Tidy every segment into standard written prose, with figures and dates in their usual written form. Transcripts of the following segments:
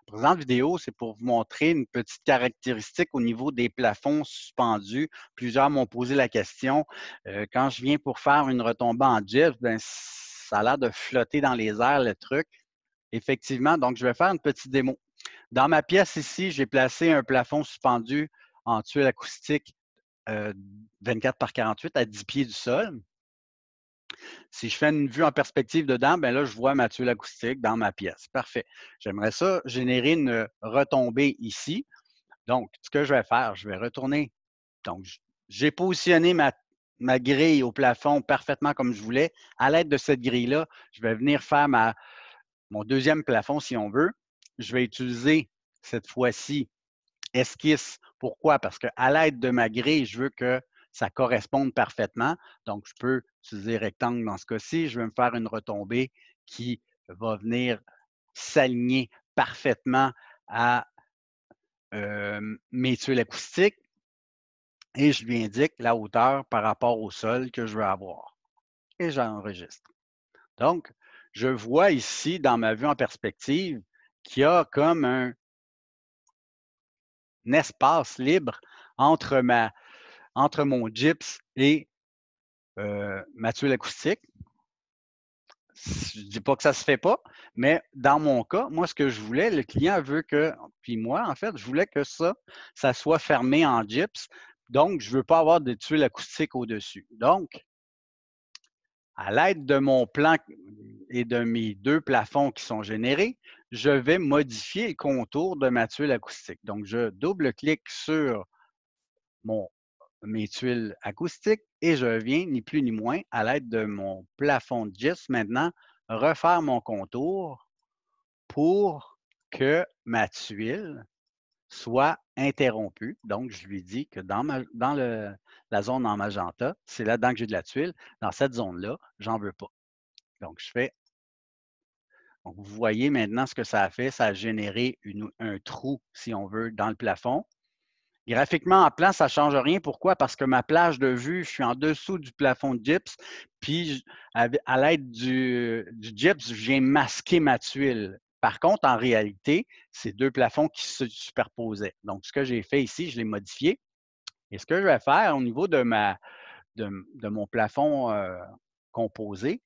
présente vidéo, c'est pour vous montrer une petite caractéristique au niveau des plafonds suspendus. Plusieurs m'ont posé la question, quand je viens pour faire une retombée en gyps, ben, ça a l'air de flotter dans les airs le truc. Effectivement, donc je vais faire une petite démo. Dans ma pièce ici, j'ai placé un plafond suspendu en tuile acoustique 24 par 48 à 10 pieds du sol. Si je fais une vue en perspective dedans, ben là, je vois ma tuile acoustique dans ma pièce. Parfait. J'aimerais ça générer une retombée ici. Donc, ce que je vais faire, je vais retourner. Donc, j'ai positionné ma grille au plafond parfaitement comme je voulais. À l'aide de cette grille-là, je vais venir faire mon deuxième plafond, si on veut. Je vais utiliser cette fois-ci esquisse. Pourquoi? Parce qu'à l'aide de ma grille, je veux que ça corresponde parfaitement. Donc, je peux utiliser rectangle dans ce cas-ci. Je vais me faire une retombée qui va venir s'aligner parfaitement à mes tuiles acoustiques et je lui indique la hauteur par rapport au sol que je veux avoir. Et j'enregistre. Donc, je vois ici, dans ma vue en perspective, qu'il y a comme un espace libre entre mon gyps et ma tuile acoustique. Je ne dis pas que ça ne se fait pas, mais dans mon cas, moi, ce que je voulais, le client veut que, puis moi, en fait, je voulais que ça soit fermé en gyps. Donc, je ne veux pas avoir de tuiles acoustiques au-dessus. Donc, à l'aide de mon plan et de mes deux plafonds qui sont générés, je vais modifier le contour de ma tuile acoustique. Donc, je double-clique sur mes tuiles acoustiques et je viens, ni plus ni moins, à l'aide de mon plafond de gyps maintenant, refaire mon contour pour que ma tuile soit interrompue. Donc, je lui dis que dans la zone en magenta, c'est là-dedans que j'ai de la tuile. Dans cette zone-là, j'en veux pas. Donc, donc, vous voyez maintenant ce que ça a fait. Ça a généré un trou, si on veut, dans le plafond. Graphiquement, en plan, ça ne change rien. Pourquoi? Parce que ma plage de vue, je suis en dessous du plafond de gyps, puis à l'aide du gyps, je viens masquer ma tuile. Par contre, en réalité, c'est deux plafonds qui se superposaient. Donc, ce que j'ai fait ici, je l'ai modifié. Et ce que je vais faire au niveau de mon plafond composé,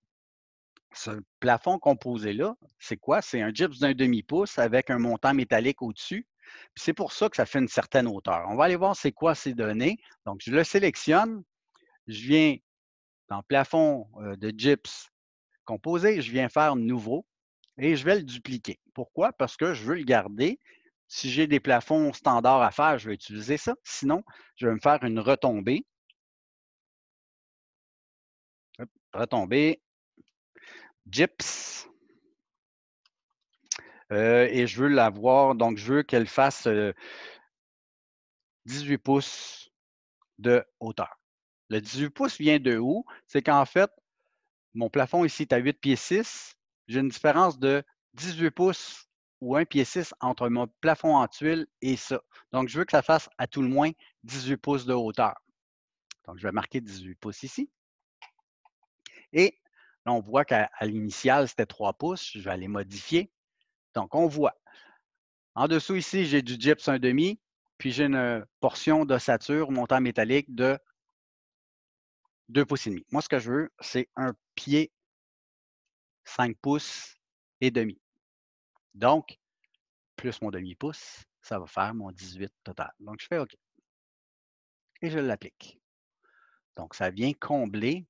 ce plafond composé-là, c'est quoi? C'est un gyps d'un demi-pouce avec un montant métallique au-dessus. C'est pour ça que ça fait une certaine hauteur. On va aller voir c'est quoi ces données. Donc, je le sélectionne. Je viens dans plafond de gyps composé, je viens faire nouveau et je vais le dupliquer. Pourquoi? Parce que je veux le garder. Si j'ai des plafonds standards à faire, je vais utiliser ça. Sinon, je vais me faire une retombée. Hop, retombée, gyps. Et je veux l'avoir, donc je veux qu'elle fasse 18 pouces de hauteur. Le 18 pouces vient de où? C'est qu'en fait, mon plafond ici est à 8 pieds 6. J'ai une différence de 18 pouces ou 1 pied 6 entre mon plafond en tuile et ça. Donc, je veux que ça fasse à tout le moins 18 pouces de hauteur. Donc, je vais marquer 18 pouces ici. Et là, on voit qu'à l'initiale, c'était 3 pouces. Je vais aller modifier. Donc, on voit. En dessous ici, j'ai du gyps 1,5, puis j'ai une portion d'ossature montant métallique de 2 pouces et demi. Moi, ce que je veux, c'est un pied 5 pouces et demi. Donc, plus mon demi-pouce, ça va faire mon 18 total. Donc, je fais OK et je l'applique. Donc, ça vient combler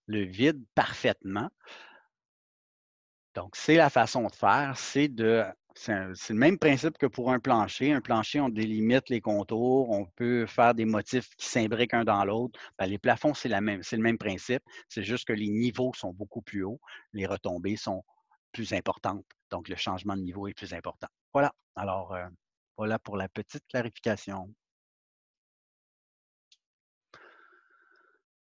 le vide parfaitement. Donc, c'est la façon de faire, c'est le même principe que pour un plancher. Un plancher, on délimite les contours, on peut faire des motifs qui s'imbriquent un dans l'autre. Ben, les plafonds, c'est le même principe. C'est juste que les niveaux sont beaucoup plus hauts, les retombées sont plus importantes. Donc, le changement de niveau est plus important. Voilà. Alors, voilà pour la petite clarification.